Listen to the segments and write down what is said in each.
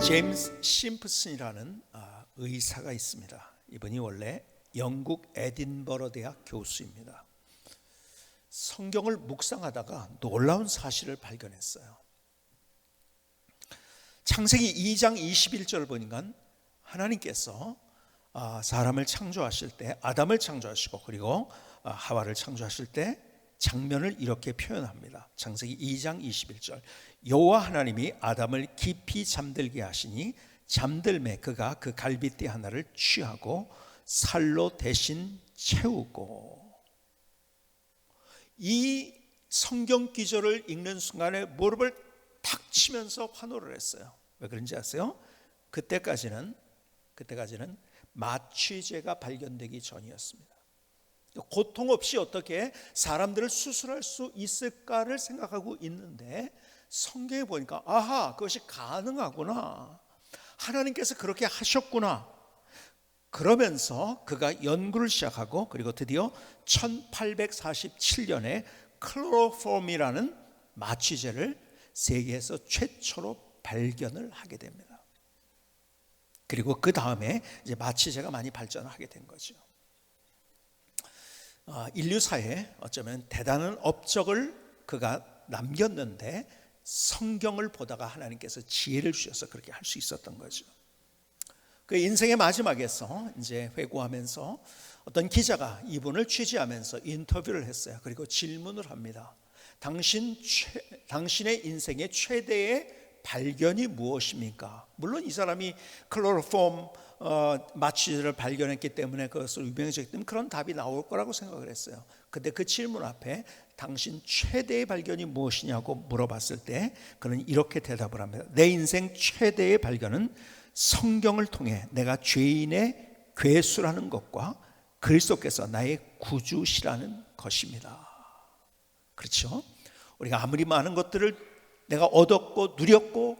제임스 심프슨이라는 의사가 있습니다. 이분이 원래 영국 에딘버러 대학 교수입니다. 성경을 묵상하다가 놀라운 사실을 발견했어요. 창세기 2장 21절 보니까 하나님께서 사람을 창조하실 때, 아담을 창조하시고 그리고 하와를 창조하실 때 장면을 이렇게 표현합니다. 창세기 2장 21절, 여호와 하나님이 아담을 깊이 잠들게 하시니 잠들매 그가 그 갈빗대 하나를 취하고 살로 대신 채우고. 이 성경 기절을 읽는 순간에 무릎을 탁 치면서 환호를 했어요. 왜 그런지 아세요? 그때까지는 마취제가 발견되기 전이었습니다. 고통 없이 어떻게 사람들을 수술할 수 있을까를 생각하고 있는데 성경에 보니까 아하, 그것이 가능하구나, 하나님께서 그렇게 하셨구나. 그러면서 그가 연구를 시작하고 그리고 드디어 1847년에 클로로폼이라는 마취제를 세계에서 최초로 발견을 하게 됩니다. 그리고 그 다음에 이제 마취제가 많이 발전을 하게 된 거죠. 인류사에 어쩌면 대단한 업적을 그가 남겼는데 성경을 보다가 하나님께서 지혜를 주셔서 그렇게 할 수 있었던 거죠. 그 인생의 마지막에서 이제 회고하면서 어떤 기자가 이분을 취재하면서 인터뷰를 했어요. 그리고 질문을 합니다. 당신의 인생의 최대의 발견이 무엇입니까? 물론 이 사람이 클로로폼 마취제를 발견했기 때문에 그것을 유명해졌기 때문에 그런 답이 나올 거라고 생각을 했어요. 근데 그 질문 앞에 당신 최대의 발견이 무엇이냐고 물어봤을 때 그는 이렇게 대답을 합니다. 내 인생 최대의 발견은 성경을 통해 내가 죄인의 괴수라는 것과 그리스도께서 나의 구주시라는 것입니다. 그렇죠? 우리가 아무리 많은 것들을 내가 얻었고 누렸고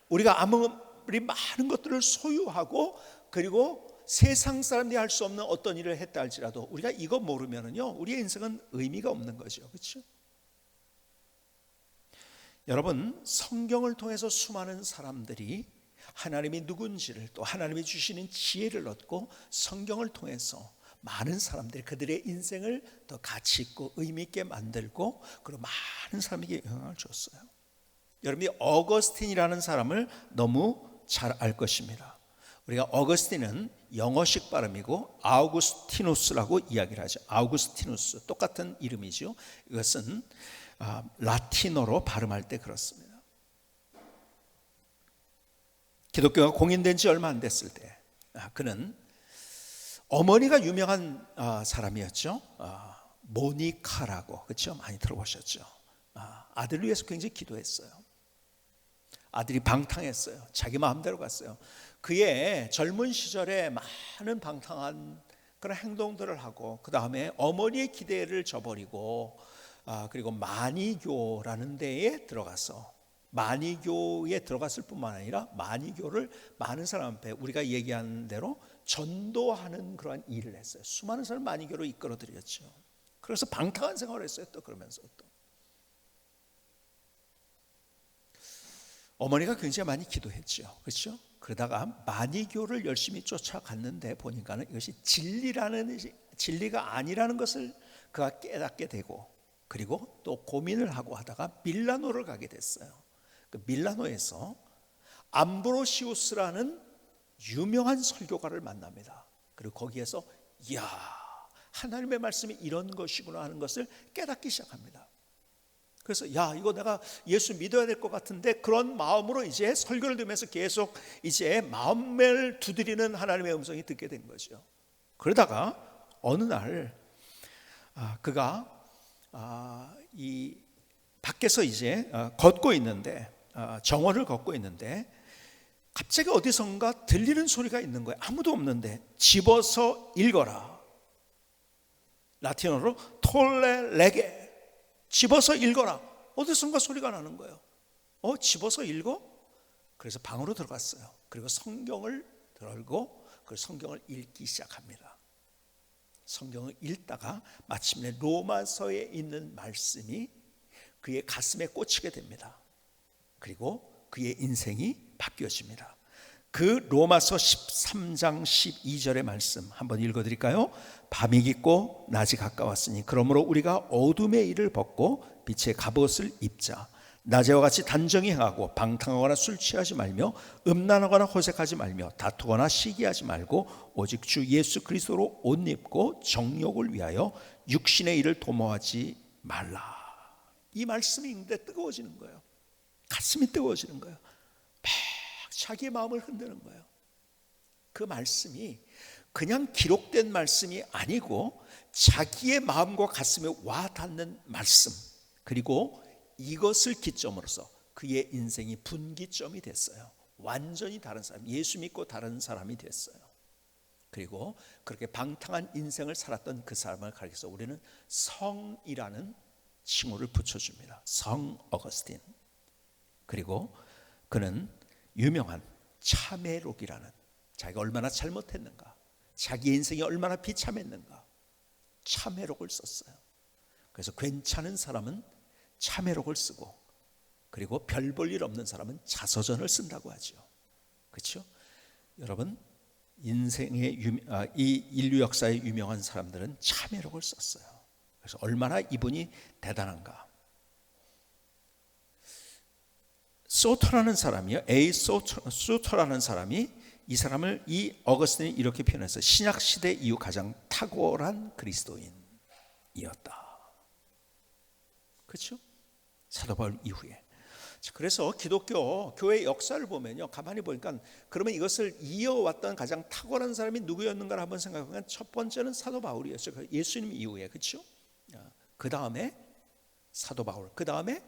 우리가 아무리 많은 것들을 소유하고 그리고 세상 사람들이 할 수 없는 어떤 일을 했다 할지라도 우리가 이거 모르면은요, 우리의 인생은 의미가 없는 거죠. 그렇죠? 여러분, 성경을 통해서 수많은 사람들이 하나님이 누군지를, 또 하나님이 주시는 지혜를 얻고 성경을 통해서 많은 사람들이 그들의 인생을 더 가치 있고 의미 있게 만들고 그리고 많은 사람에게 영향을 줬어요. 여러분이 어거스틴이라는 사람을 너무 잘 알 것입니다. 우리가 어거스틴은 영어식 발음이고 아우구스티누스라고 이야기를 하죠. 아우구스티누스, 똑같은 이름이죠. 이것은 라틴어로 발음할 때 그렇습니다. 기독교가 공인된 지 얼마 안 됐을 때 그는 어머니가 유명한 사람이었죠. 모니카라고, 그렇죠? 많이 들어보셨죠? 아들을 위해서 굉장히 기도했어요. 아들이 방탕했어요. 자기 마음대로 갔어요. 그의 젊은 시절에 많은 방탕한 그런 행동들을 하고 그 다음에 어머니의 기대를 저버리고 그리고 마니교라는 데에 들어가서 마니교에 들어갔을 뿐만 아니라 마니교를 많은 사람 앞에 우리가 얘기하는 대로 전도하는 그러한 일을 했어요. 수많은 사람을 마니교로 이끌어들였죠. 그래서 방탕한 생활을 했어요. 또 그러면서 또 어머니가 굉장히 많이 기도했죠. 그렇죠? 그러다가 마니교를 열심히 쫓아갔는데 보니까는 이것이 진리가 아니라는 것을 그가 깨닫게 되고 그리고 또 고민을 하고 하다가 밀라노를 가게 됐어요. 그 밀라노에서 암브로시우스라는 유명한 설교가를 만납니다. 그리고 거기에서 이야, 하나님의 말씀이 이런 것이구나 하는 것을 깨닫기 시작합니다. 그래서 야, 이거 내가 예수 믿어야 될 것 같은데 그런 마음으로 이제 설교를 들으면서 계속 이제 마음을 두드리는 하나님의 음성이 듣게 된 거죠. 그러다가 어느 날 그가 이 밖에서 이제 걷고 있는데 정원을 걷고 있는데 갑자기 어디선가 들리는 소리가 있는 거예요. 아무도 없는데 집어서 읽어라. 라틴어로 톨레 레게, 집어서 읽어라. 어디선가 소리가 나는 거예요. 집어서 읽어? 그래서 방으로 들어갔어요. 그리고 성경을 들고 그 성경을 읽기 시작합니다. 성경을 읽다가 마침내 로마서에 있는 말씀이 그의 가슴에 꽂히게 됩니다. 그리고 그의 인생이 바뀌어집니다. 그 로마서 13장 12절의 말씀 한번 읽어드릴까요? 밤이 깊고 낮이 가까웠으니 그러므로 우리가 어둠의 일을 벗고 빛의 갑옷을 입자. 낮에와 같이 단정히 행하고 방탕하거나 술 취하지 말며 음란하거나 호색하지 말며 다투거나 시기하지 말고 오직 주 예수 그리스도로 옷 입고 정욕을 위하여 육신의 일을 도모하지 말라. 이 말씀이 읽는데 뜨거워지는 거예요. 가슴이 뜨거워지는 거예요. 막 자기의 마음을 흔드는 거예요. 그 말씀이 그냥 기록된 말씀이 아니고 자기의 마음과 가슴에 와 닿는 말씀, 그리고 이것을 기점으로서 그의 인생이 분기점이 됐어요. 완전히 다른 사람, 예수 믿고 다른 사람이 됐어요. 그리고 그렇게 방탕한 인생을 살았던 그 사람을 가리켜서 우리는 성이라는 칭호를 붙여줍니다. 성 어거스틴. 그리고 그는 유명한 참회록이라는, 자기가 얼마나 잘못했는가, 자기 인생이 얼마나 비참했는가, 참회록을 썼어요. 그래서 괜찮은 사람은 참회록을 쓰고, 그리고 별 볼 일 없는 사람은 자서전을 쓴다고 하죠. 그렇죠? 여러분, 인생의 이 인류 역사의 유명한 사람들은 참회록을 썼어요. 그래서 얼마나 이분이 대단한가. 소터라는 사람이요, A 소터라는 사람이 이 사람을, 이 어거스틴이 이렇게 표현했어요. 신약 시대 이후 가장 탁월한 그리스도인이었다. 그렇죠? 사도 바울 이후에. 그래서 기독교 교회 역사를 보면요, 가만히 보니까 그러면 이것을 이어왔던 가장 탁월한 사람이 누구였는가를 한번 생각하면 첫 번째는 사도 바울이었어요. 예수님 이후에. 그렇죠? 그 다음에 사도 바울, 그 다음에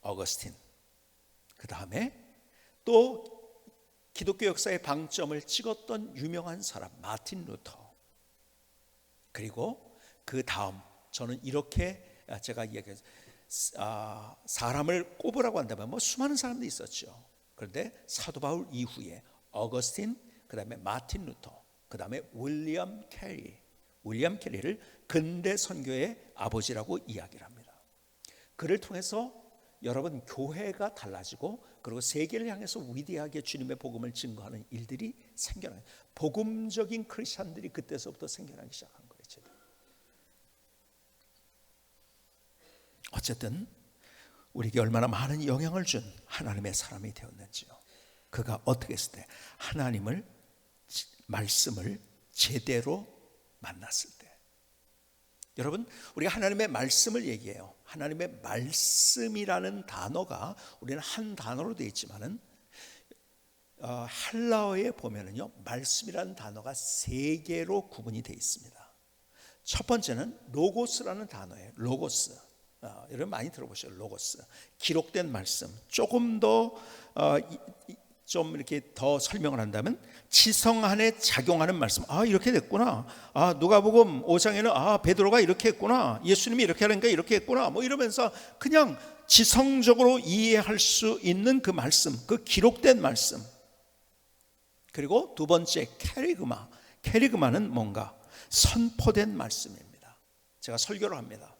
어거스틴, 그 다음에 또 기독교 역사의 방점을 찍었던 유명한 사람 마틴 루터, 그리고 그 다음, 저는 이렇게 제가 이야기해서 사람을 꼽으라고 한다면 뭐 수많은 사람들이 있었죠. 그런데 사도 바울 이후에 어거스틴, 그 다음에 마틴 루터, 그 다음에 윌리엄 캐리. 윌리엄 캐리를 근대 선교의 아버지라고 이야기를 합니다. 그를 통해서 여러분, 교회가 달라지고 그리고 세계를 향해서 위대하게 주님의 복음을 증거하는 일들이 생겨나요. 복음적인 크리스천들이 그때서부터 생겨나기 시작한 거예요. 어쨌든 우리에게 얼마나 많은 영향을 준 하나님의 사람이 되었는지요. 그가 어떻게 했을 때 하나님을, 말씀을 제대로 만났을 때. 여러분, 우리가 하나님의 말씀을 얘기해요. 하나님의 말씀이라는 단어가 우리는 한 단어로 되어 있지만은 헬라어에 보면은요, 말씀이라는 단어가 세 개로 구분이 되어 있습니다. 첫 번째는 로고스라는 단어예요. 로고스. 여러분 많이 들어보셨죠? 로고스. 기록된 말씀. 조금 더 좀 이렇게 더 설명을 한다면 지성 안에 작용하는 말씀. 이렇게 됐구나. 누가복음 5장에는 베드로가 이렇게 했구나. 예수님이 이렇게 하니까 이렇게 했구나. 뭐 이러면서 그냥 지성적으로 이해할 수 있는 그 말씀, 그 기록된 말씀. 그리고 두 번째 캐리그마. 캐리그마는 뭔가 선포된 말씀입니다. 제가 설교를 합니다.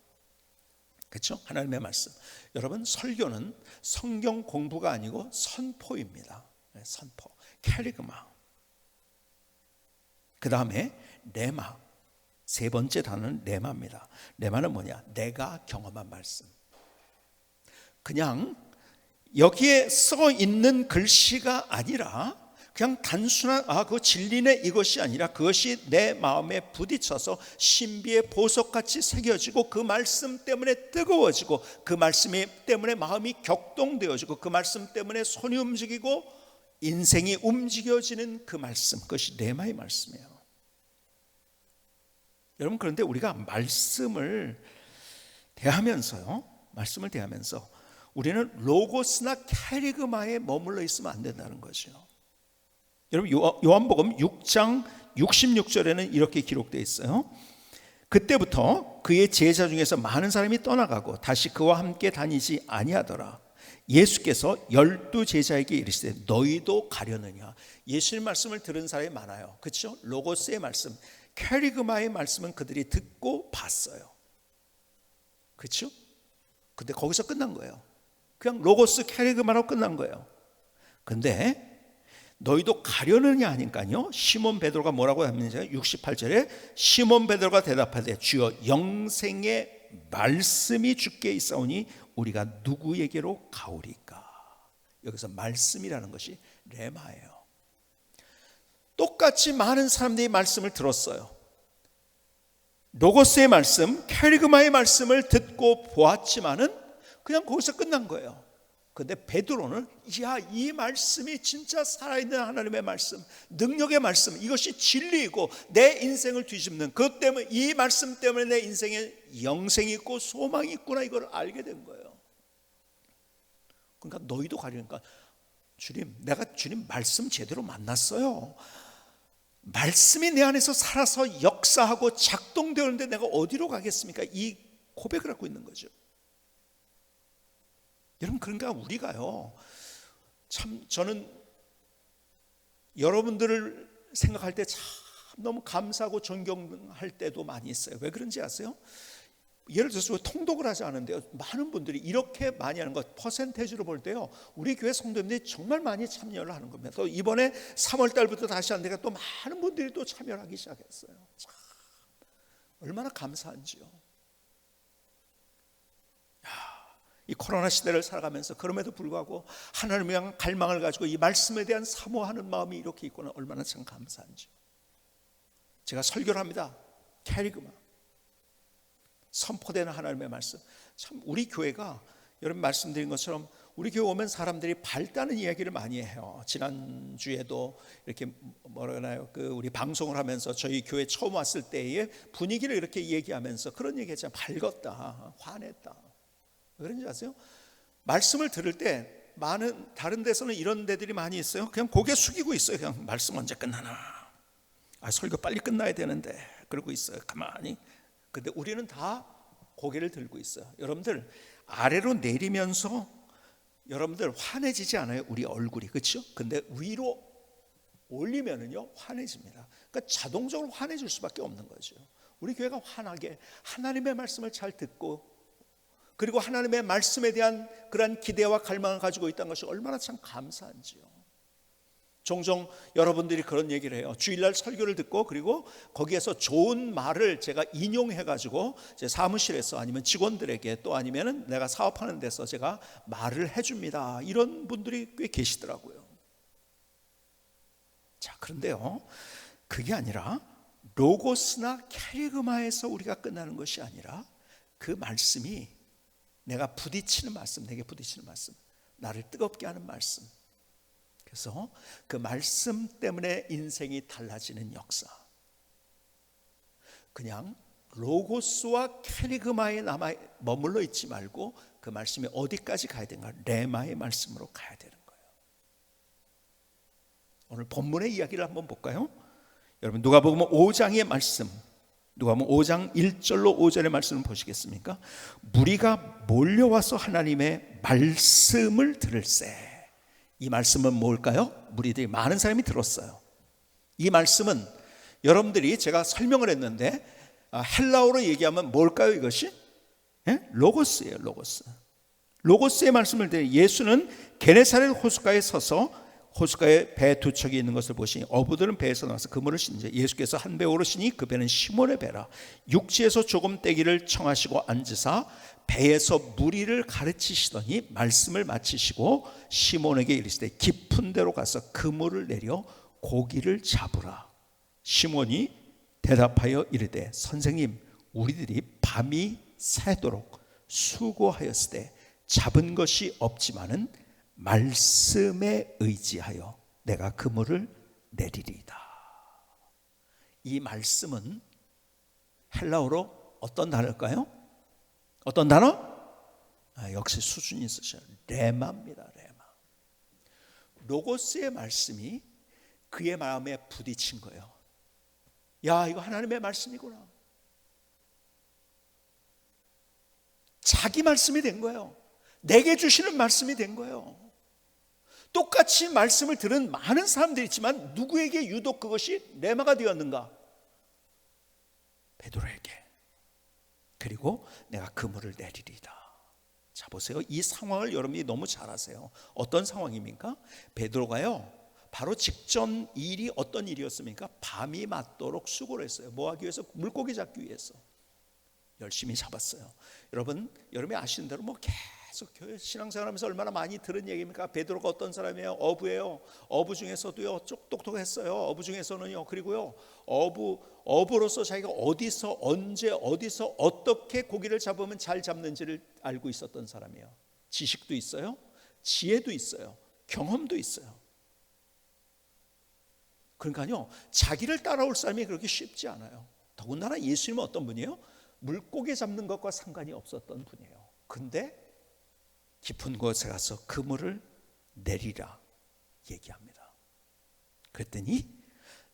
그렇죠? 하나님의 말씀. 여러분, 설교는 성경 공부가 아니고 선포입니다. 선포. 캐리그마. 그 다음에 레마. 세 번째 단어는 레마입니다. 레마는 뭐냐? 내가 경험한 말씀. 그냥 여기에 써 있는 글씨가 아니라 그냥 단순한 그 진리네 이것이 아니라 그것이 내 마음에 부딪혀서 신비의 보석같이 새겨지고 그 말씀 때문에 뜨거워지고 그 말씀 때문에 마음이 격동되어지고 그 말씀 때문에 손이 움직이고 인생이 움직여지는 그 말씀, 그것이 레마의 말씀이에요. 여러분, 그런데 우리가 말씀을 대하면서요, 말씀을 대하면서 우리는 로고스나 캐리그마에 머물러 있으면 안 된다는 거죠. 여러분, 요한복음 6장 66절에는 이렇게 기록되어 있어요. 그때부터 그의 제자 중에서 많은 사람이 떠나가고 다시 그와 함께 다니지 아니하더라. 예수께서 12 제자에게 이르시되 너희도 가려느냐. 예수님 말씀을 들은 사람이 많아요. 그렇죠? 로고스의 말씀, 캐리그마의 말씀은 그들이 듣고 봤어요. 그렇죠? 근데 거기서 끝난 거예요. 그냥 로고스 캐리그마로 끝난 거예요. 근데 너희도 가려느냐 하니까요, 시몬 베드로가 뭐라고 하면요, 68절에 시몬 베드로가 대답하되 주여 영생의 말씀이 주께 있사오니 우리가 누구에게로 가오리까. 여기서 말씀이라는 것이 레마예요. 똑같이 많은 사람들이 말씀을 들었어요. 로고스의 말씀, 캐리그마의 말씀을 듣고 보았지만은 그냥 거기서 끝난 거예요. 근데 베드로는 이 말씀이 진짜 살아있는 하나님의 말씀, 능력의 말씀, 이것이 진리이고 내 인생을 뒤집는, 그것 때문에, 이 말씀 때문에 내 인생에 영생이 있고 소망이 있구나, 이걸 알게 된 거예요. 그러니까 너희도 가려니까, 주님, 내가 주님 말씀 제대로 만났어요. 말씀이 내 안에서 살아서 역사하고 작동되는데 내가 어디로 가겠습니까? 이 고백을 하고 있는 거죠. 여러분, 그러니까 우리가요, 참 저는 여러분들을 생각할 때 참 너무 감사하고 존경할 때도 많이 있어요. 왜 그런지 아세요? 예를 들어서 통독을 하지 않은데요, 많은 분들이 이렇게 많이 하는 것, 퍼센테이지로 볼 때요, 우리 교회 성도님들이 정말 많이 참여를 하는 겁니다. 또 이번에 3월 달부터 다시 하는데 또 많은 분들이 또 참여를 하기 시작했어요. 참 얼마나 감사한지요. 이 코로나 시대를 살아가면서 그럼에도 불구하고 하나님을 향한 갈망을 가지고 이 말씀에 대한 사모하는 마음이 이렇게 있고는 얼마나 참 감사한지. 제가 설교를 합니다. 캐리그마, 선포되는 하나님의 말씀. 참 우리 교회가 여러분 말씀드린 것처럼 우리 교회 오면 사람들이 밝다는 이야기를 많이 해요. 지난주에도 이렇게 뭐라나요, 우리 방송을 하면서 저희 교회 처음 왔을 때의 분위기를 이렇게 얘기하면서 그런 얘기 했잖아요. 밝았다, 환했다. 왜 그런지 아세요? 말씀을 들을 때 많은 다른 데서는 이런 데들이 많이 있어요. 그냥 고개 숙이고 있어요. 그냥 말씀 언제 끝나나, 설교 빨리 끝나야 되는데 그러고 있어요, 가만히. 근데 우리는 다 고개를 들고 있어요. 여러분들 아래로 내리면서 여러분들 환해지지 않아요? 우리 얼굴이, 그렇죠? 근데 위로 올리면은요 환해집니다. 그러니까 자동적으로 환해질 수밖에 없는 거죠. 우리 교회가 환하게 하나님의 말씀을 잘 듣고 그리고 하나님의 말씀에 대한 그러한 기대와 갈망을 가지고 있다는 것이 얼마나 참 감사한지요. 종종 여러분들이 그런 얘기를 해요. 주일날 설교를 듣고 그리고 거기에서 좋은 말을 제가 인용해 가지고 제 사무실에서 아니면 직원들에게 또 아니면은 내가 사업하는 데서 제가 말을 해줍니다. 이런 분들이 꽤 계시더라고요. 자, 그런데요, 그게 아니라 로고스나 캐리그마에서 우리가 끝나는 것이 아니라 그 말씀이 내가 부딪히는 말씀, 내게 부딪히는 말씀, 나를 뜨겁게 하는 말씀. 그래서 그 말씀 때문에 인생이 달라지는 역사. 그냥 로고스와 캐리그마에 남아 머물러 있지 말고 그 말씀이 어디까지 가야 되는가? 레마의 말씀으로 가야 되는 거예요. 오늘 본문의 이야기를 한번 볼까요? 여러분 누가복음 5장의 말씀, 누가복음 5장 1절로 5절의 말씀을 보시겠습니까? 무리가 몰려와서 하나님의 말씀을 들을세. 이 말씀은 뭘까요? 무리들이 많은 사람이 들었어요. 이 말씀은 여러분들이 제가 설명을 했는데 헬라어로 얘기하면 뭘까요? 이것이 로고스예요. 로고스. 로고스의 말씀을 들으니 예수는 게네사렛 호숫가에 서서 호숫가에 배 두 척이 있는 것을 보시니 어부들은 배에서 나와서 그물을 씻는지 예수께서 한 배 오르시니 그 배는 시몬의 배라. 육지에서 조금 떼기를 청하시고 앉으사 배에서 무리를 가르치시더니 말씀을 마치시고 시몬에게 이르시되 깊은 데로 가서 그물을 내려 고기를 잡으라. 시몬이 대답하여 이르되 선생님, 우리들이 밤이 새도록 수고하였으되 잡은 것이 없지만은 말씀에 의지하여 내가 그물을 내리리이다. 이 말씀은 헬라어로 어떤 단어일까요? 어떤 단어? 역시 수준이 있으셔요. 레마입니다. 레마. 로고스의 말씀이 그의 마음에 부딪힌 거예요. 야, 이거 하나님의 말씀이구나. 자기 말씀이 된 거예요. 내게 주시는 말씀이 된 거예요. 똑같이 말씀을 들은 많은 사람들이 있지만 누구에게 유독 그것이 레마가 되었는가? 베드로에게. 그리고 내가 그물을 내리리이다. 자, 보세요. 이 상황을 여러분이 너무 잘 아세요. 어떤 상황입니까? 베드로가요, 바로 직전 일이 어떤 일이었습니까? 밤이 맞도록 수고를 했어요. 뭐 하기 위해서? 물고기 잡기 위해서 열심히 잡았어요. 여러분이 아시는 대로 뭐 계속 교회 신앙생활하면서 얼마나 많이 들은 얘기입니까? 베드로가 어떤 사람이에요? 어부예요. 어부 중에서도요 똑똑했어요. 어부 중에서는요. 그리고요 어부로서 자기가 어디서 언제 어디서 어떻게 고기를 잡으면 잘 잡는지를 알고 있었던 사람이에요. 지식도 있어요. 지혜도 있어요. 경험도 있어요. 그러니까요 자기를 따라올 사람이 그렇게 쉽지 않아요. 더군다나 예수님은 어떤 분이에요? 물고기 잡는 것과 상관이 없었던 분이에요. 근데 깊은 곳에 가서 그물을 내리라 얘기합니다. 그랬더니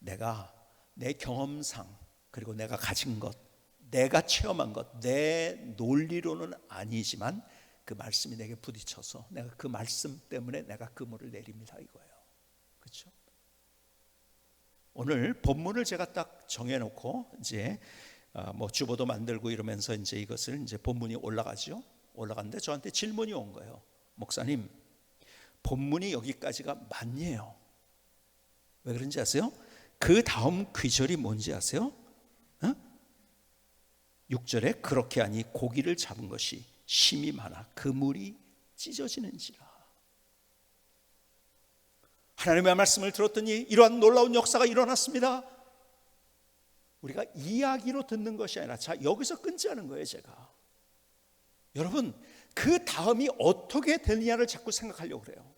내가 내 경험상 그리고 내가 가진 것, 내가 체험한 것, 내 논리로는 아니지만 그 말씀이 내게 부딪혀서 내가 그 말씀 때문에 내가 그물을 내립니다 이거예요. 그렇죠? 오늘 본문을 제가 딱 정해놓고 이제 뭐 주보도 만들고 이러면서 이제 이것을 이제 본문이 올라가죠. 올라갔는데 저한테 질문이 온 거예요. 목사님, 본문이 여기까지가 맞네요. 왜 그런지 아세요? 그 다음 귀절이 뭔지 아세요? 6절에 그렇게 하니 고기를 잡은 것이 심이 많아 그물이 찢어지는지라. 하나님의 말씀을 들었더니 이러한 놀라운 역사가 일어났습니다. 우리가 이야기로 듣는 것이 아니라 자 여기서 끊지 않은 거예요. 제가 여러분 그 다음이 어떻게 되느냐를 자꾸 생각하려고 그래요.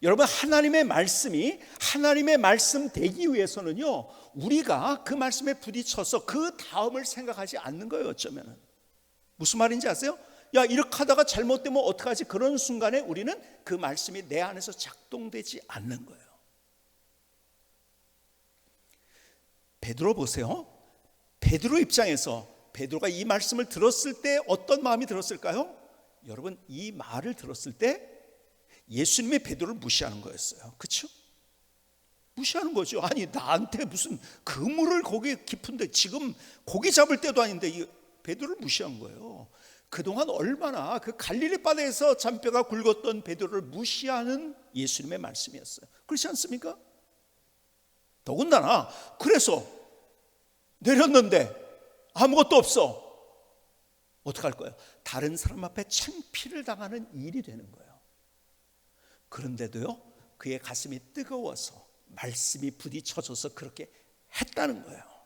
여러분 하나님의 말씀이 하나님의 말씀 되기 위해서는요 우리가 그 말씀에 부딪혀서 그 다음을 생각하지 않는 거예요. 어쩌면은 무슨 말인지 아세요? 야 이렇게 하다가 잘못되면 어떡하지? 그런 순간에 우리는 그 말씀이 내 안에서 작동되지 않는 거예요. 베드로 보세요. 베드로 입장에서 베드로가 이 말씀을 들었을 때 어떤 마음이 들었을까요? 여러분 이 말을 들었을 때 예수님의 베드로를 무시하는 거였어요. 그렇죠? 무시하는 거죠. 아니 나한테 무슨 그물을 거기 깊은데 지금 고기 잡을 때도 아닌데 이 베드로를 무시한 거예요. 그동안 얼마나 그 갈릴리 바다에서 잔뼈가 굵었던 베드로를 무시하는 예수님의 말씀이었어요. 그렇지 않습니까? 더군다나 그래서 내렸는데 아무것도 없어. 어떡할 거예요? 다른 사람 앞에 창피를 당하는 일이 되는 거예요. 그런데도요 그의 가슴이 뜨거워서 말씀이 부딪혀져서 그렇게 했다는 거예요.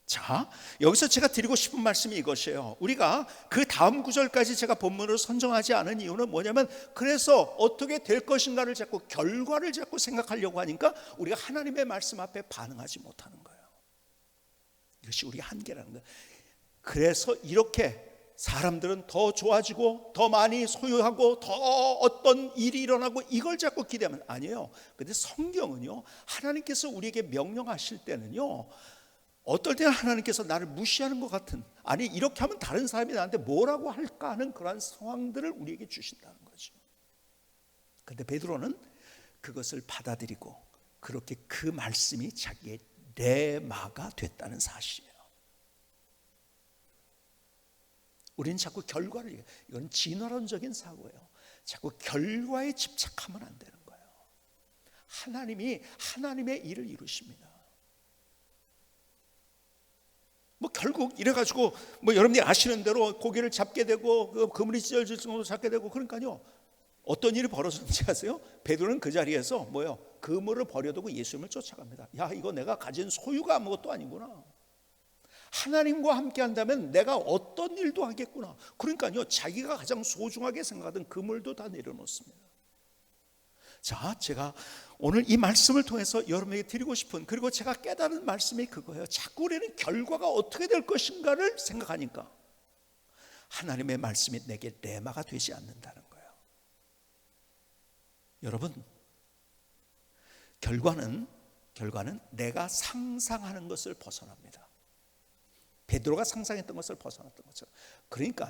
자, 여기서 제가 드리고 싶은 말씀이 이것이에요. 우리가 그 다음 구절까지 제가 본문으로 선정하지 않은 이유는 뭐냐면 그래서 어떻게 될 것인가를 자꾸 결과를 자꾸 생각하려고 하니까 우리가 하나님의 말씀 앞에 반응하지 못하는 거예요. 이것이 우리의 한계라는 거예요. 그래서 이렇게 사람들은 더 좋아지고 더 많이 소유하고 더 어떤 일이 일어나고 이걸 자꾸 기대하면 아니에요. 근데 성경은요 하나님께서 우리에게 명령하실 때는요 어떨 때는 하나님께서 나를 무시하는 것 같은 아니 이렇게 하면 다른 사람이 나한테 뭐라고 할까 하는 그러한 상황들을 우리에게 주신다는 거죠. 그런데 베드로는 그것을 받아들이고 그렇게 그 말씀이 자기의 레마가 됐다는 사실이에요. 우리는 자꾸 결과를 이건 진화론적인 사고예요. 자꾸 결과에 집착하면 안 되는 거예요. 하나님이 하나님의 일을 이루십니다. 뭐 결국 이래가지고 뭐 여러분들이 아시는 대로 고기를 잡게 되고 그물이 찢어질 정도로 잡게 되고 그러니까요 어떤 일이 벌어졌는지 아세요? 베드로는 그 자리에서 뭐요? 그물을 버려두고 예수님을 쫓아갑니다. 야 이거 내가 가진 소유가 아무것도 아니구나. 하나님과 함께 한다면 내가 어떤 일도 하겠구나. 그러니까요 자기가 가장 소중하게 생각하던 그물도 다 내려놓습니다. 자, 제가 오늘 이 말씀을 통해서 여러분에게 드리고 싶은 그리고 제가 깨달은 말씀이 그거예요. 자꾸 우리는 결과가 어떻게 될 것인가를 생각하니까 하나님의 말씀이 내게 레마가 되지 않는다는 거예요. 여러분 결과는 내가 상상하는 것을 벗어납니다. 베드로가 상상했던 것을 벗어났던 것처럼. 그러니까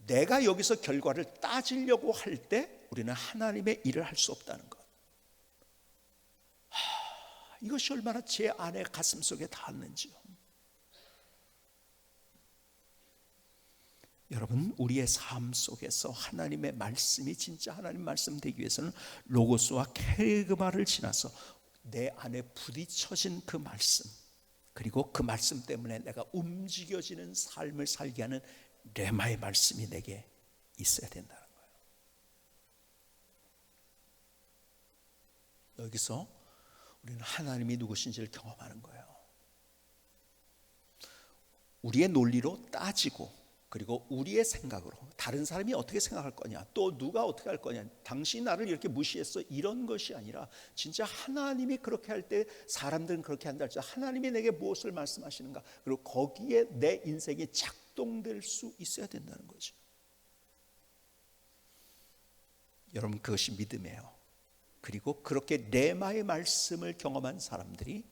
내가 여기서 결과를 따지려고 할 때 우리는 하나님의 일을 할 수 없다는 것. 이것이 얼마나 제 안에 가슴 속에 닿았는지요. 여러분, 우리의 삶 속에서 하나님의 말씀이 진짜 하나님 말씀 되기 위해서는 로고스와 케르그마를 지나서 내 안에 부딪혀진 그 말씀, 그리고 그 말씀 때문에 내가 움직여지는 삶을 살게 하는 레마의 말씀이 내게 있어야 된다는 거예요. 여기서 우리는 하나님이 누구신지를 경험하는 거예요. 우리의 논리로 따지고, 그리고 우리의 생각으로 다른 사람이 어떻게 생각할 거냐, 또 누가 어떻게 할 거냐, 당신이 나를 이렇게 무시했어, 이런 것이 아니라 진짜 하나님이 그렇게 할 때 사람들은 그렇게 한다 할지 하나님이 내게 무엇을 말씀하시는가, 그리고 거기에 내 인생이 작동될 수 있어야 된다는 거죠. 여러분, 그것이 믿음이에요. 그리고 그렇게 레마의 말씀을 경험한 사람들이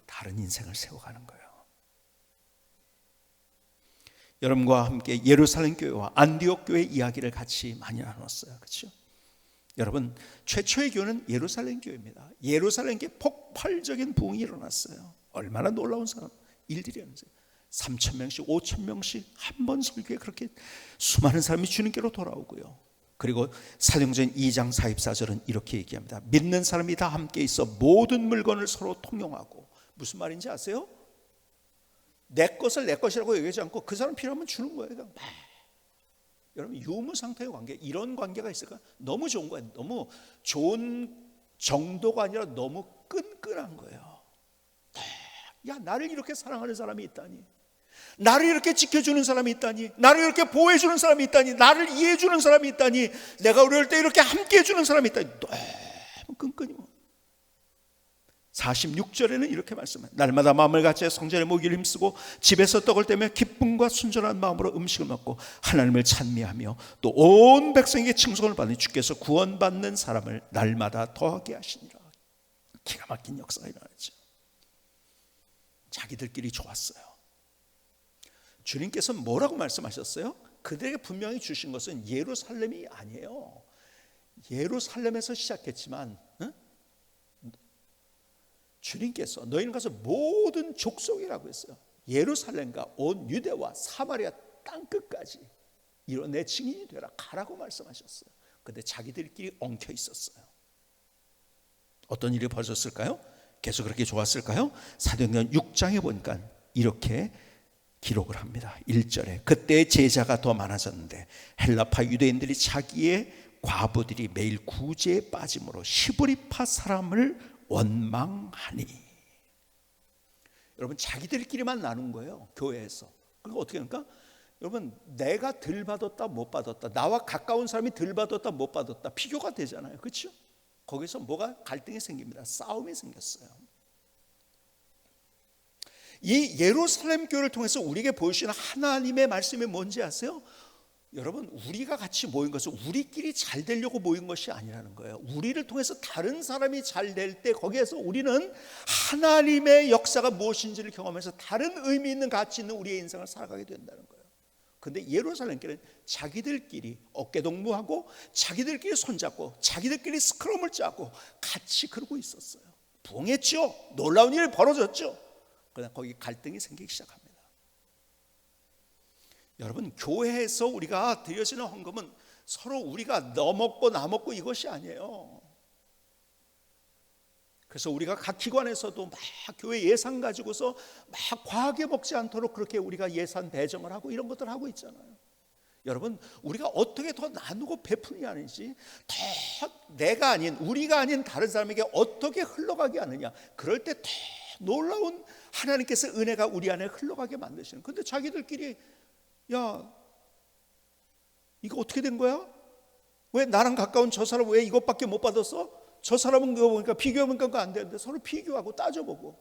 다른 인생을 세워가는 거예요. 여러분과 함께 예루살렘 교회와 안디옥 교회 이야기를 같이 많이 나눴어요. 그렇죠? 여러분, 최초의 교회는 예루살렘 교회입니다. 예루살렘 교회에 폭발적인 부흥이 일어났어요. 얼마나 놀라운 일들이었는지. 3,000명씩 5,000명씩 한 번 설교에 그렇게 수많은 사람이 주님께로 돌아오고요. 그리고 사도행전 2장 44절은 이렇게 얘기합니다. 믿는 사람이 다 함께 있어 모든 물건을 서로 통용하고. 무슨 말인지 아세요? 내 것을 내 것이라고 얘기하지 않고 그 사람 필요하면 주는 거예요. 그냥 막. 여러분, 유무 상태의 관계, 이런 관계가 있을까? 너무 좋은 거예요. 너무 좋은 정도가 아니라 너무 끈끈한 거예요. 야, 나를 이렇게 사랑하는 사람이 있다니, 나를 이렇게 지켜주는 사람이 있다니, 나를 이렇게 보호해주는 사람이 있다니, 나를 이해해주는 사람이 있다니, 내가 어려울 때 이렇게 함께해주는 사람이 있다니, 너무 끈끈히. 46절에는 이렇게 말씀해요. 날마다 마음을 같이 성전에 모이기를 힘쓰고 집에서 떡을 떼며 기쁨과 순전한 마음으로 음식을 먹고 하나님을 찬미하며 또 온 백성에게 칭송을 받는 주께서 구원받는 사람을 날마다 더하게 하시니라. 기가 막힌 역사가 일어났죠. 자기들끼리 좋았어요. 주님께서 뭐라고 말씀하셨어요? 그들에게 분명히 주신 것은 예루살렘이 아니에요. 예루살렘에서 시작했지만 주님께서 너희는 가서 모든 족속이라고 했어요. 예루살렘과 온 유대와 사마리아 땅끝까지 이런 내 증인이 되라, 가라고 말씀하셨어요. 그런데 자기들끼리 엉켜 있었어요. 어떤 일이 벌어졌을까요? 계속 그렇게 좋았을까요? 사도행전 6장에 보니까 이렇게 기록을 합니다. 1절에 그때 제자가 더 많아졌는데 헬라파 유대인들이 자기의 과부들이 매일 구제에 빠짐으로 히브리파 사람을 원망하니. 여러분, 자기들끼리만 나눈 거예요, 교회에서. 그러니까 어떻게 합니까? 여러분, 내가 덜 받았다 못 받았다, 나와 가까운 사람이 덜 받았다 못 받았다, 비교가 되잖아요. 그렇죠? 거기서 뭐가 갈등이 생깁니다. 싸움이 생겼어요. 이 예루살렘 교회를 통해서 우리에게 보여주시는 하나님의 말씀이 뭔지 아세요? 여러분, 우리가 같이 모인 것은 우리끼리 잘 되려고 모인 것이 아니라는 거예요. 우리를 통해서 다른 사람이 잘 될 때 거기에서 우리는 하나님의 역사가 무엇인지를 경험해서 다른 의미 있는 가치 있는 우리의 인생을 살아가게 된다는 거예요. 그런데 예루살렘 교회는 자기들끼리 어깨동무하고 자기들끼리 손잡고 자기들끼리 스크럼을 짜고 같이 그러고 있었어요. 부흥했죠. 놀라운 일이 벌어졌죠. 그러나 거기 갈등이 생기기 시작합니다. 여러분, 교회에서 우리가 드려지는 헌금은 서로 우리가 너 먹고 나 먹고 이것이 아니에요. 그래서 우리가 각 기관에서도 막 교회 예산 가지고서 막 과하게 먹지 않도록 그렇게 우리가 예산 배정을 하고 이런 것들 하고 있잖아요. 여러분, 우리가 어떻게 더 나누고 베푸니 아니지, 더 내가 아닌, 우리가 아닌 다른 사람에게 어떻게 흘러가게 하느냐, 그럴 때 더 놀라운 하나님께서 은혜가 우리 안에 흘러가게 만드시는. 근데 자기들끼리 야, 이거 어떻게 된 거야? 왜 나랑 가까운 저 사람 왜 이것밖에 못 받았어? 저 사람은 그거 보니까 비교하면 그거 안 되는데 서로 비교하고 따져보고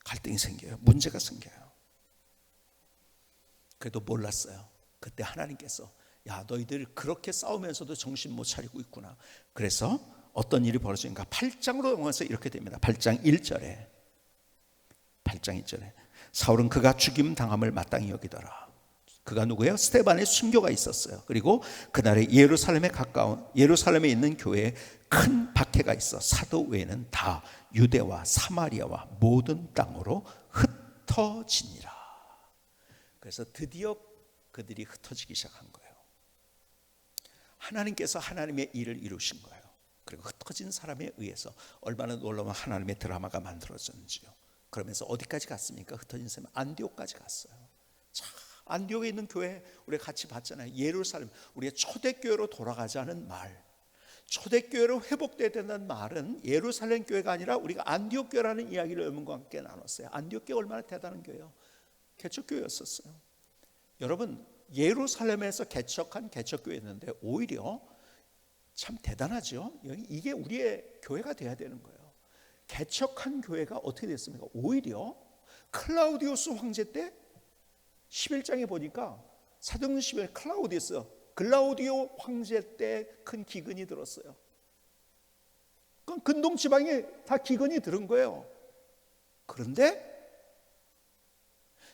갈등이 생겨요. 문제가 생겨요. 그래도 몰랐어요. 그때 하나님께서 야, 너희들 그렇게 싸우면서도 정신 못 차리고 있구나. 그래서 어떤 일이 벌어지는가? 8장으로 넘어가서 이렇게 됩니다. 8장 1절에 사울은 그가 죽임 당함을 마땅히 여기더라. 그가 누구예요? 스데반의 순교가 있었어요. 그리고 그날에 예루살렘에 있는 교회에 큰 박해가 있어 사도 외에는 다 유대와 사마리아와 모든 땅으로 흩어지니라. 그래서 드디어 그들이 흩어지기 시작한 거예요. 하나님께서 하나님의 일을 이루신 거예요. 그리고 흩어진 사람에 의해서 얼마나 놀라운 하나님의 드라마가 만들어졌는지요. 그러면서 어디까지 갔습니까? 흩어진 사람 안디옥까지 갔어요. 자, 안디옥에 있는 교회 우리가 같이 봤잖아요. 예루살렘, 우리의 초대교회로 돌아가자는 말, 초대교회로 회복돼야 된다는 말은 예루살렘 교회가 아니라 우리가 안디옥 교회라는 이야기를 여러분과 함께 나눴어요. 안디옥 교회 얼마나 대단한 교회요. 개척교회였었어요. 여러분, 예루살렘에서 개척한 개척교회였는데 오히려 참 대단하죠. 이게 우리의 교회가 돼야 되는 거예요. 개척한 교회가 어떻게 됐습니까? 오히려 클라우디우스 황제 때 11장에 보니까 사도행전 11 글라우디오 황제 때 큰 기근이 들었어요. 그럼 근동 지방에 다 기근이 들은 거예요. 그런데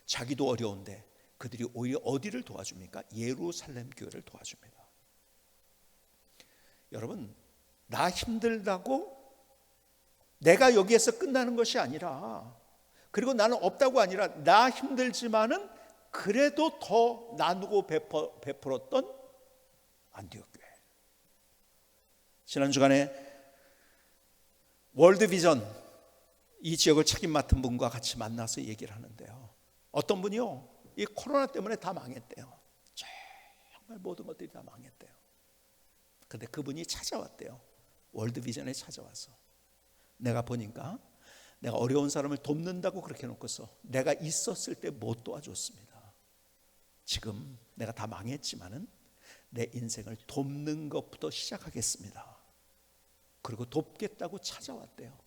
자기도 어려운데 그들이 오히려 어디를 도와줍니까? 예루살렘 교회를 도와줍니다. 여러분, 나 힘들다고 내가 여기에서 끝나는 것이 아니라, 그리고 나는 없다고 아니라 나 힘들지만은 그래도 더 나누고 베풀었던 안디옥 교회. 지난 주간에 월드비전 이 지역을 책임 맡은 분과 같이 만나서 얘기를 하는데요. 어떤 분이요, 이 코로나 때문에 다 망했대요. 정말 모든 것들이 다 망했대요. 근데 그분이 찾아왔대요. 월드비전에 찾아와서 내가 보니까 내가 어려운 사람을 돕는다고 그렇게 해놓고서 내가 있었을 때 못 도와줬습니다. 지금 내가 다 망했지만은 내 인생을 돕는 것부터 시작하겠습니다. 그리고 돕겠다고 찾아왔대요.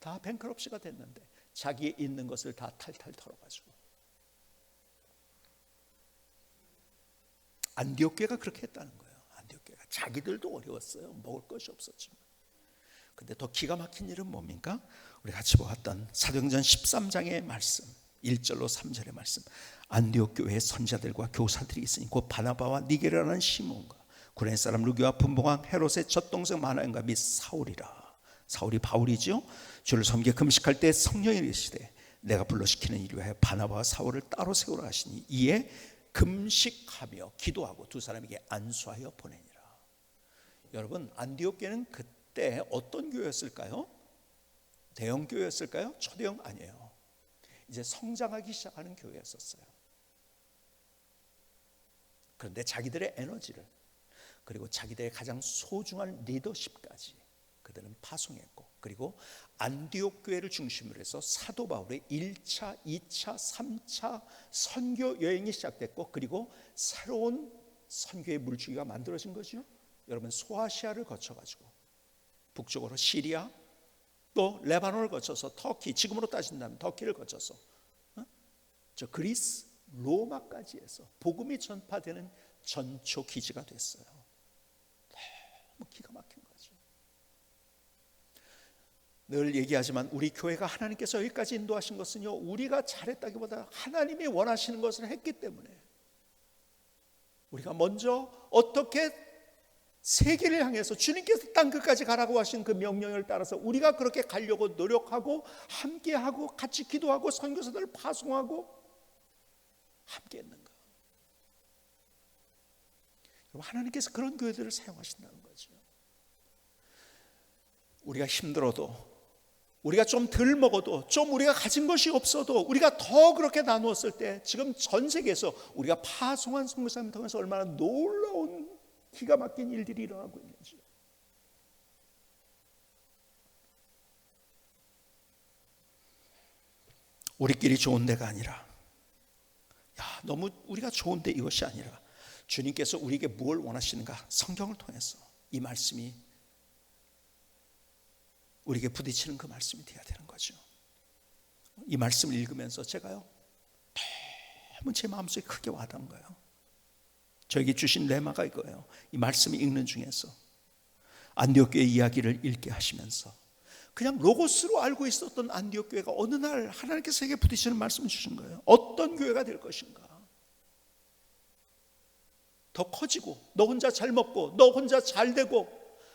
다 뱅크럽시가 됐는데 자기의 있는 것을 다 탈탈 털어가지고. 안디옥 교회가 그렇게 했다는 거예요. 안디옥 교회가 자기들도 어려웠어요. 먹을 것이 없었지만. 근데 더 기가 막힌 일은 뭡니까? 우리 같이 보았던 사도행전 13장의 말씀 1절로 3절의 말씀. 안디옥 교회의 선자들과 교사들이 있으니 곧 바나바와 니게라는 시몬과 구레네 사람 루기와 분봉왕 헤롯의 젖동생 마나연과 및 사울이라. 사울이 바울이죠. 주를 섬겨 금식할 때 성령이 이르시되 내가 불러시키는 이리 위하여 바나바와 사울을 따로 세우라 하시니 이에 금식하며 기도하고 두 사람에게 안수하여 보내니라. 여러분, 안디옥 교회는 그때 어떤 교회였을까요? 대형 교회였을까요? 초대형 아니에요. 이제 성장하기 시작하는 교회였었어요. 그런데 자기들의 에너지를, 그리고 자기들의 가장 소중한 리더십까지 그들은 파송했고, 그리고 안디옥 교회를 중심으로 해서 사도 바울의 1차, 2차, 3차 선교 여행이 시작됐고, 그리고 새로운 선교의 물줄기가 만들어진 거죠. 여러분, 소아시아를 거쳐가지고 북쪽으로 시리아, 또 레바논을 거쳐서 터키, 지금으로 따진다면 터키를 거쳐서 저 그리스, 로마까지 해서 복음이 전파되는 전초 기지가 됐어요. 너무 기가 막힌 거죠. 늘 얘기하지만 우리 교회가 하나님께서 여기까지 인도하신 것은요, 우리가 잘했다기보다 하나님이 원하시는 것을 했기 때문에, 우리가 먼저 어떻게 세계를 향해서 주님께서 땅 끝까지 가라고 하신 그 명령을 따라서 우리가 그렇게 가려고 노력하고 함께하고 같이 기도하고 선교사들을 파송하고 함께 했는가. 하나님께서 그런 교회들을 사용하신다는 거죠. 우리가 힘들어도, 우리가 좀 덜 먹어도, 좀 우리가 가진 것이 없어도 우리가 더 그렇게 나누었을 때 지금 전 세계에서 우리가 파송한 선교사님을 통해서 얼마나 놀라운 기가 막힌 일들이 일어나고 있는지. 우리끼리 좋은 데가 아니라, 너무 우리가 좋은데 이것이 아니라 주님께서 우리에게 무엇을 원하시는가, 성경을 통해서 이 말씀이 우리에게 부딪히는 그 말씀이 되어야 되는 거죠. 이 말씀을 읽으면서 제가요, 너무 제 마음속에 크게 와닿은 거예요. 저에게 주신 레마가 이거예요. 이 말씀을 읽는 중에서 안디옥 교회 이야기를 읽게 하시면서 그냥 로고스로 알고 있었던 안디옥 교회가 어느 날 하나님께서 제게 부딪히는 말씀을 주신 거예요. 어떤 교회가 될 것인가? 더 커지고, 너 혼자 잘 먹고, 너 혼자 잘 되고,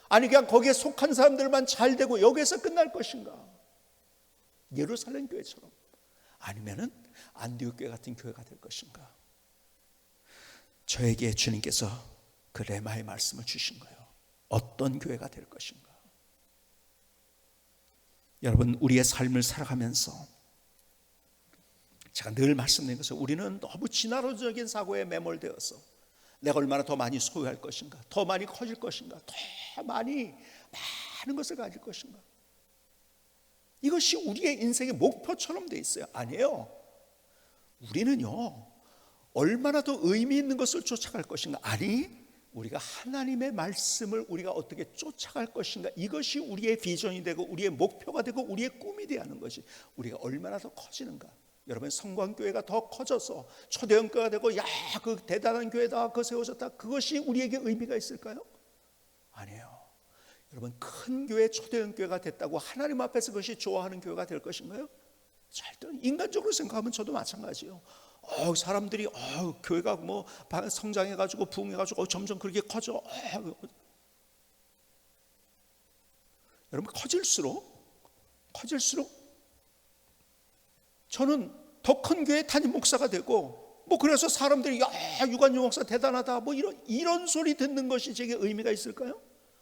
아니 그냥 거기에 속한 사람들만 잘 되고 여기에서 끝날 것인가? 예루살렘 교회처럼, 아니면은 안디옥 교회 같은 교회가 될 것인가? 저에게 주님께서 그 레마의 말씀을 주신 거예요. 어떤 교회가 될 것인가. 여러분, 우리의 삶을 살아가면서 제가 늘 말씀드린 것은 우리는 너무 진화론적인 사고에 매몰되어서 내가 얼마나 더 많이 소유할 것인가, 더 많이 커질 것인가, 더 많은 것을 가질 것인가, 이것이 우리의 인생의 목표처럼 돼 있어요. 아니에요. 우리는요, 얼마나 더 의미 있는 것을 쫓아갈 것인가, 아니 우리가 하나님의 말씀을 우리가 어떻게 쫓아갈 것인가, 이것이 우리의 비전이 되고 우리의 목표가 되고 우리의 꿈이 되어야 하는 것이, 우리가 얼마나 더 커지는가. 여러분, 성광교회가 더 커져서 초대형 교회가 되고, 야, 그 대단한 교회다, 그 세워졌다, 그것이 우리에게 의미가 있을까요? 아니에요. 여러분, 큰 교회, 초대형 교회가 됐다고 하나님 앞에서 그것이 좋아하는 교회가 될 것인가요? 절대. 인간적으로 생각하면 저도 마찬가지예요. 사람들이 교회가 뭐 성장해가지고 부흥해가지고 점점 그렇게 커져. 여러분, 커질수록 저는 더 큰 교회 담임 목사가 되고, 뭐 그래서 사람들이 야, 유관유 목사 대단하다, 뭐 이런 소리 듣는 것이 제게 의미가 있을까요?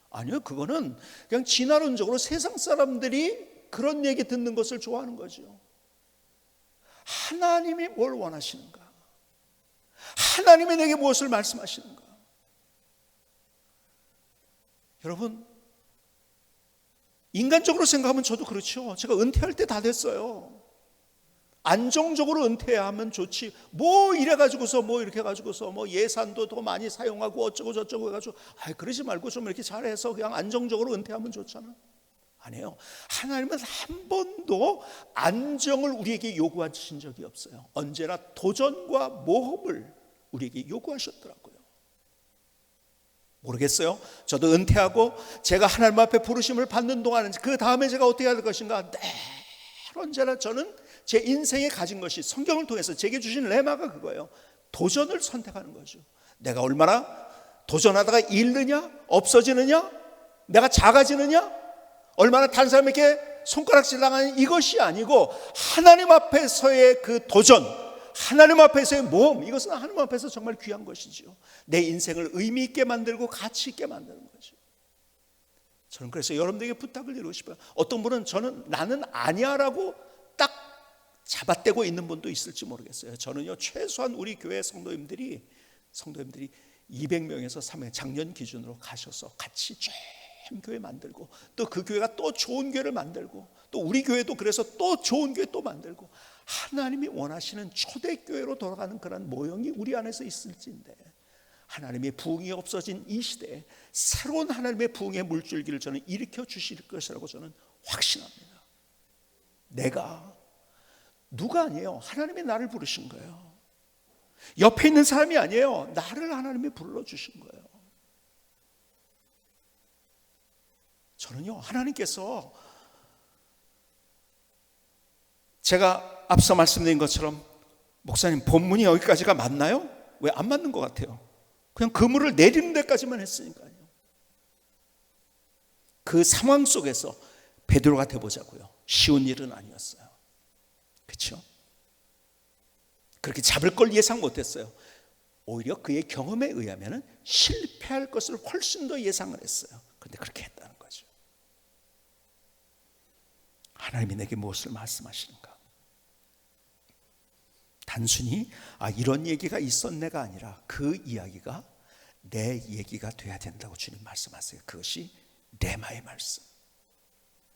아니요. 그거는 그냥 진화론적으로 세상 사람들이 그런 얘기 듣는 것을 좋아하는 거죠. 하나님이 뭘 원하시는가? 하나님이 내게 무엇을 말씀하시는가? 여러분, 인간적으로 생각하면 저도 그렇죠. 제가 은퇴할 때 다 됐어요. 안정적으로 은퇴하면 좋지, 뭐 이래가지고서 뭐 이렇게 해가지고서 뭐 예산도 더 많이 사용하고 어쩌고 저쩌고 해가지고, 그러지 말고 좀 이렇게 잘해서 그냥 안정적으로 은퇴하면 좋잖아. 아니에요. 하나님은 한 번도 안정을 우리에게 요구하신 적이 없어요. 언제나 도전과 모험을 우리에게 요구하셨더라고요. 모르겠어요. 저도 은퇴하고 제가 하나님 앞에 부르심을 받는 동안은 그 다음에 제가 어떻게 해야 될 것인가, 언제나 저는 제 인생에 가진 것이 성경을 통해서 제게 주신 레마가 그거예요. 도전을 선택하는 거죠. 내가 얼마나 도전하다가 잃느냐, 없어지느냐, 내가 작아지느냐, 얼마나 다른 사람에게 손가락질 당하는, 이것이 아니고 하나님 앞에서의 그 도전, 하나님 앞에서의 모험, 이것은 하나님 앞에서 정말 귀한 것이죠. 내 인생을 의미 있게 만들고 가치 있게 만드는 거죠. 저는 그래서 여러분들에게 부탁을 드리고 싶어요. 어떤 분은 나는 아니야라고 딱 잡아떼고 있는 분도 있을지 모르겠어요. 저는요, 최소한 우리 교회 성도님들이 200명에서 300명 작년 기준으로 가셔서 같이 교회 만들고, 또 그 교회가 또 좋은 교회를 만들고, 또 우리 교회도 그래서 또 좋은 교회 또 만들고, 하나님이 원하시는 초대교회로 돌아가는 그런 모형이 우리 안에서 있을지인데, 하나님의 부흥이 없어진 이 시대에 새로운 하나님의 부흥의 물줄기를 저는 일으켜 주실 것이라고 저는 확신합니다. 누가 아니에요. 하나님이 나를 부르신 거예요. 옆에 있는 사람이 아니에요. 나를 하나님이 불러주신 거예요. 저는요, 하나님께서 제가 앞서 말씀드린 것처럼, 목사님 본문이 여기까지가 맞나요? 왜 안 맞는 것 같아요? 그냥 그물을 내리는 데까지만 했으니까요. 그 상황 속에서 베드로가 되보자고요. 쉬운 일은 아니었어요. 그렇죠? 그렇게 잡을 걸 예상 못했어요. 오히려 그의 경험에 의하면 실패할 것을 훨씬 더 예상을 했어요. 그런데 그렇게 했다는 거죠. 하나님이 내게 무엇을 말씀하시는가? 단순히 이런 얘기가 있었네가 아니라 그 이야기가 내 얘기가 돼야 된다고 주님 말씀하세요. 그것이 레마의 말씀.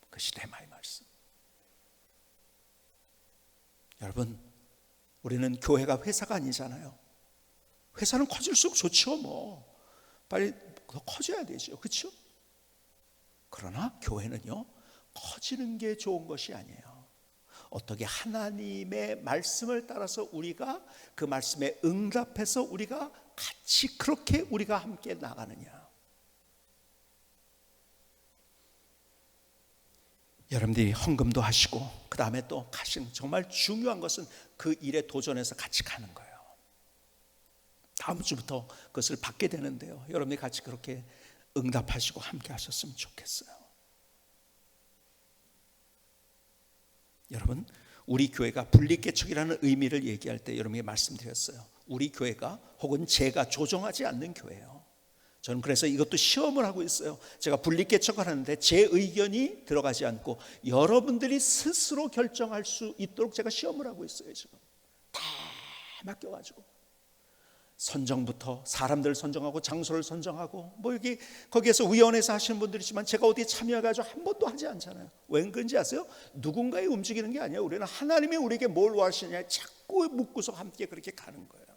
그것이 레마의 말씀. 여러분, 우리는 교회가 회사가 아니잖아요. 회사는 커질수록 좋죠. 뭐 빨리 더 커져야 되죠. 그렇죠? 그러나 교회는요, 커지는 게 좋은 것이 아니에요. 어떻게 하나님의 말씀을 따라서 우리가 그 말씀에 응답해서 우리가 같이 그렇게 우리가 함께 나가느냐. 여러분들이 헌금도 하시고 그 다음에 또 가신, 정말 중요한 것은 그 일에 도전해서 같이 가는 거예요. 다음 주부터 그것을 받게 되는데요, 여러분이 같이 그렇게 응답하시고 함께 하셨으면 좋겠어요. 여러분, 우리 교회가 분리개척이라는 의미를 얘기할 때 여러분에게 말씀드렸어요. 우리 교회가 혹은 제가 조정하지 않는 교회예요. 저는 그래서 이것도 시험을 하고 있어요. 제가 분립개척을 하는데 제 의견이 들어가지 않고 여러분들이 스스로 결정할 수 있도록 제가 시험을 하고 있어요. 지금 다 맡겨가지고 선정부터 사람들 선정하고 장소를 선정하고 뭐 여기 거기에서 위원회에서 하시는 분들이지만 제가 어디에 참여해가지고 한 번도 하지 않잖아요. 왜 그런지 아세요? 누군가에 움직이는 게 아니에요. 우리는 하나님이 우리에게 뭘 원하시느냐 자꾸 묻고서 함께 그렇게 가는 거예요.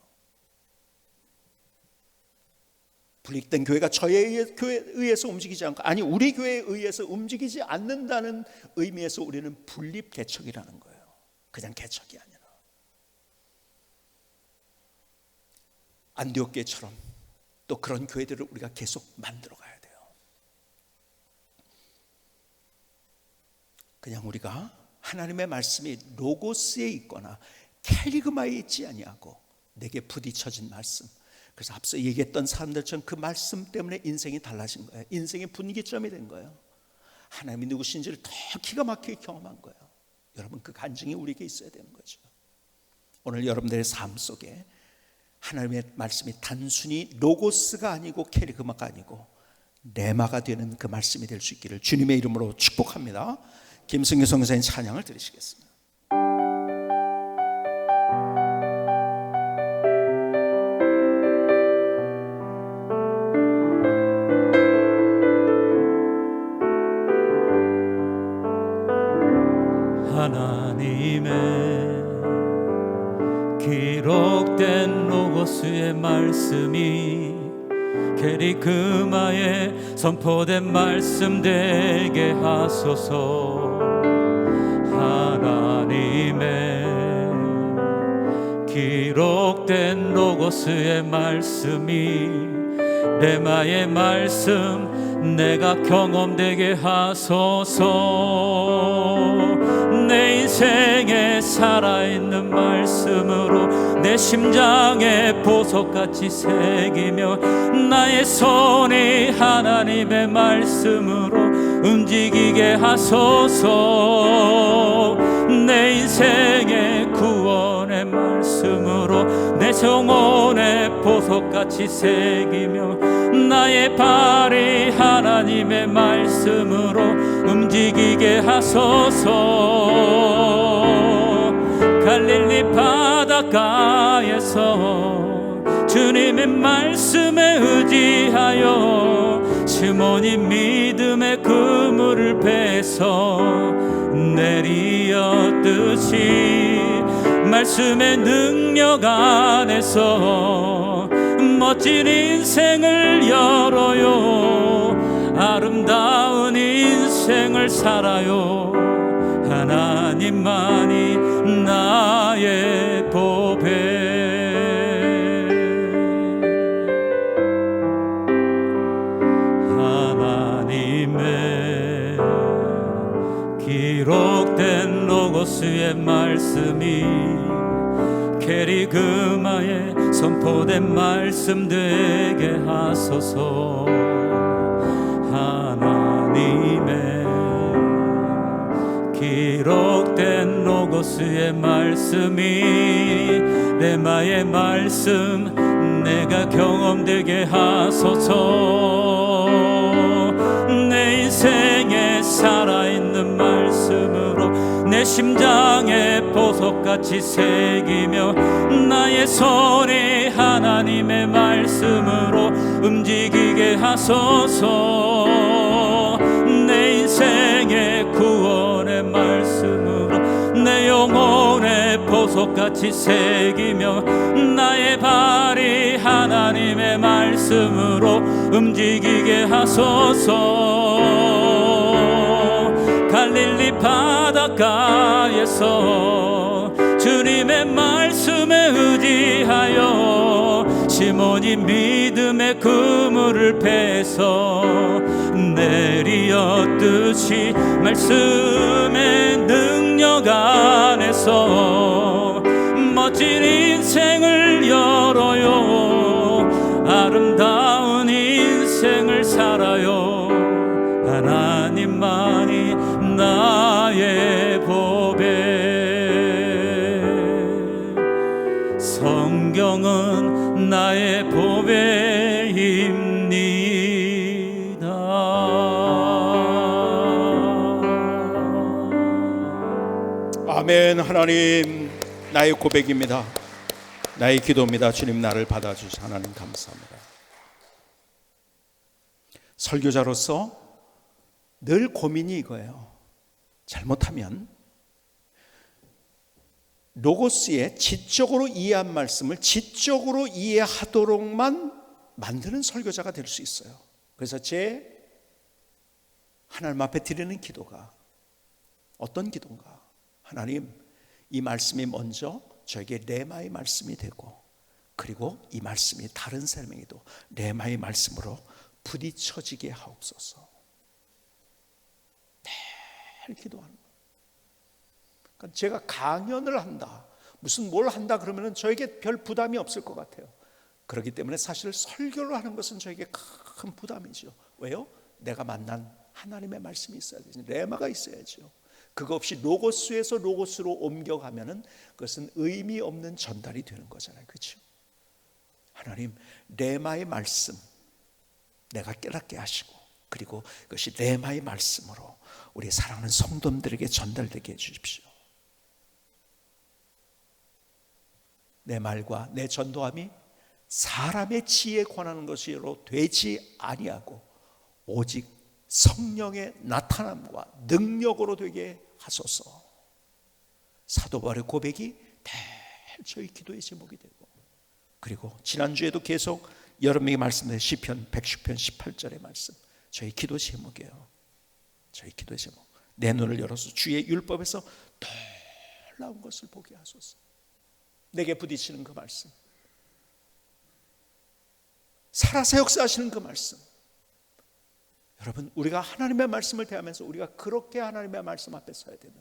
분립된 교회가 저의 교회에 의해서 움직이지 않고, 아니 우리 교회에 의해서 움직이지 않는다는 의미에서 우리는 분립 개척이라는 거예요. 그냥 개척이 아니라 안디옥 교회처럼 또 그런 교회들을 우리가 계속 만들어 가야 돼요. 그냥 우리가 하나님의 말씀이 로고스에 있거나 캐리그마에 있지 아니하고 내게 부딪혀진 말씀, 그래서 앞서 얘기했던 사람들처럼 그 말씀 때문에 인생이 달라진 거예요. 인생의 분기점이 된 거예요. 하나님이 누구신지를 더 기가 막히게 경험한 거예요. 여러분, 그 간증이 우리에게 있어야 되는 거죠. 오늘 여러분들의 삶 속에 하나님의 말씀이 단순히 로고스가 아니고 캐리그마가 아니고 레마가 되는 그 말씀이 될 수 있기를 주님의 이름으로 축복합니다. 김승규 선교사님 찬양을 드리시겠습니다. 하나님의 기록된 로고스의 말씀이 게리그마에 선포된 말씀 되게 하소서. 하나님의 기록된 로고스의 말씀이 레마의 말씀 내가 경험되게 하소서. 내 인생에 살아있는 말씀으로 내 심장에 보석같이 새기며 나의 손이 하나님의 말씀으로 움직이게 하소서. 내 인생의 구원의 말씀으로 내 영혼에 보석같이 새기며 나의 발이 하나님의 말씀으로 움직이게 하소서. 갈릴리 바닷가에서 주님의 말씀에 의지하여 시몬이 믿음의 그물을 베서 내리었듯이 말씀의 능력 안에서 멋진 인생을 열어요. 아름다운 인생을 살아요. 하나님만이 나의 보배. 하나님의 기록된 로고스의 말씀이 게리그마에 선포된 말씀 되게 하소서. 하나님의 기록된 로고스의 말씀이 레마의 말씀 내가 경험되게 하소서. 내 인생에 살아있는 말씀으로 내 심장에 보석같이 새기며 나의 손이 하나님의 말씀으로 움직이게 하소서. 내 인생의 구원의 말씀으로 내 영혼에 보석같이 새기며 나의 발이 하나님의 말씀으로 움직이게 하소서. 갈릴리 바닷가에서 주님의 말씀에 의지하여 시몬이 믿음의 그물을 베서 내리었듯이 말씀의 능력 안에서 멋진 인생을 열어요. 아름다운 인생을 살아요. 하나님만이 나의 보배. 성경은 나의 보배입니다. 아멘. 하나님, 나의 고백입니다. 나의 기도입니다. 주님, 나를 받아주셔서 하나님 감사합니다. 설교자로서 늘 고민이 이거예요. 잘못하면 로고스의 지적으로 이해한 말씀을 지적으로 이해하도록만 만드는 설교자가 될 수 있어요. 그래서 제 하나님 앞에 드리는 기도가 어떤 기도인가? 하나님, 이 말씀이 먼저 저에게 레마의 말씀이 되고, 그리고 이 말씀이 다른 사람에게도 레마의 말씀으로 부딪혀지게 하옵소서. 매일 기도하는 거예요. 그러니까 제가 강연을 한다, 무슨 뭘 한다 그러면 저에게 별 부담이 없을 것 같아요. 그렇기 때문에 사실 설교를 하는 것은 저에게 큰 부담이죠. 왜요? 내가 만난 하나님의 말씀이 있어야 되죠. 레마가 있어야죠. 그거 없이 로고스에서 로고스로 옮겨가면은 그것은 의미 없는 전달이 되는 거잖아요. 그렇죠? 하나님, 레마의 말씀 내가 깨닫게 하시고, 그리고 그것이 레마의 말씀으로 우리 사랑하는 성도들에게 전달되게 해주십시오. 내 말과 내 전도함이 사람의 지혜에 관하는 것으로 되지 아니하고 오직 성령의 나타남과 능력으로 되게 하소서. 사도 바울의 고백이 매일 저희 기도의 제목이 되고, 그리고 지난주에도 계속 여러분에게 말씀드린 시편 110편 18절의 말씀 저희 기도 제목이에요. 저희 기도의 제목. 내 눈을 열어서 주의 율법에서 놀라운 것을 보게 하소서. 내게 부딪히는 그 말씀, 살아서 역사하시는 그 말씀. 여러분, 우리가 하나님의 말씀을 대하면서 우리가 그렇게 하나님의 말씀 앞에 서야 되는,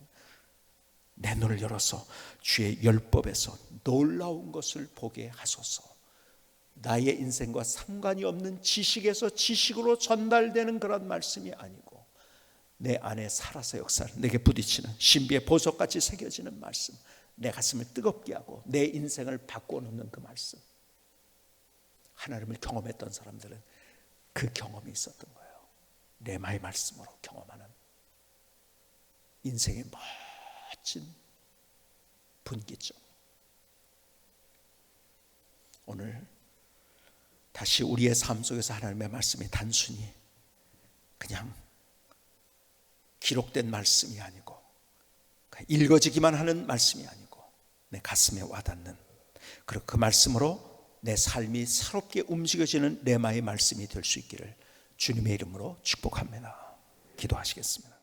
내 눈을 열어서 주의 율법에서 놀라운 것을 보게 하소서. 나의 인생과 상관이 없는 지식에서 지식으로 전달되는 그런 말씀이 아니고 내 안에 살아서 역사하는, 내게 부딪히는 신비의 보석같이 새겨지는 말씀, 내 가슴을 뜨겁게 하고 내 인생을 바꿔놓는 그 말씀. 하나님을 경험했던 사람들은 그 경험이 있었던 거예요. 레마의 말씀으로 경험하는 인생의 멋진 분기점. 오늘 다시 우리의 삶 속에서 하나님의 말씀이 단순히 그냥 기록된 말씀이 아니고 읽어지기만 하는 말씀이 아니고 내 가슴에 와닿는, 그리고 그 말씀으로 내 삶이 새롭게 움직여지는 레마의 말씀이 될 수 있기를 주님의 이름으로 축복합니다. 기도하시겠습니다.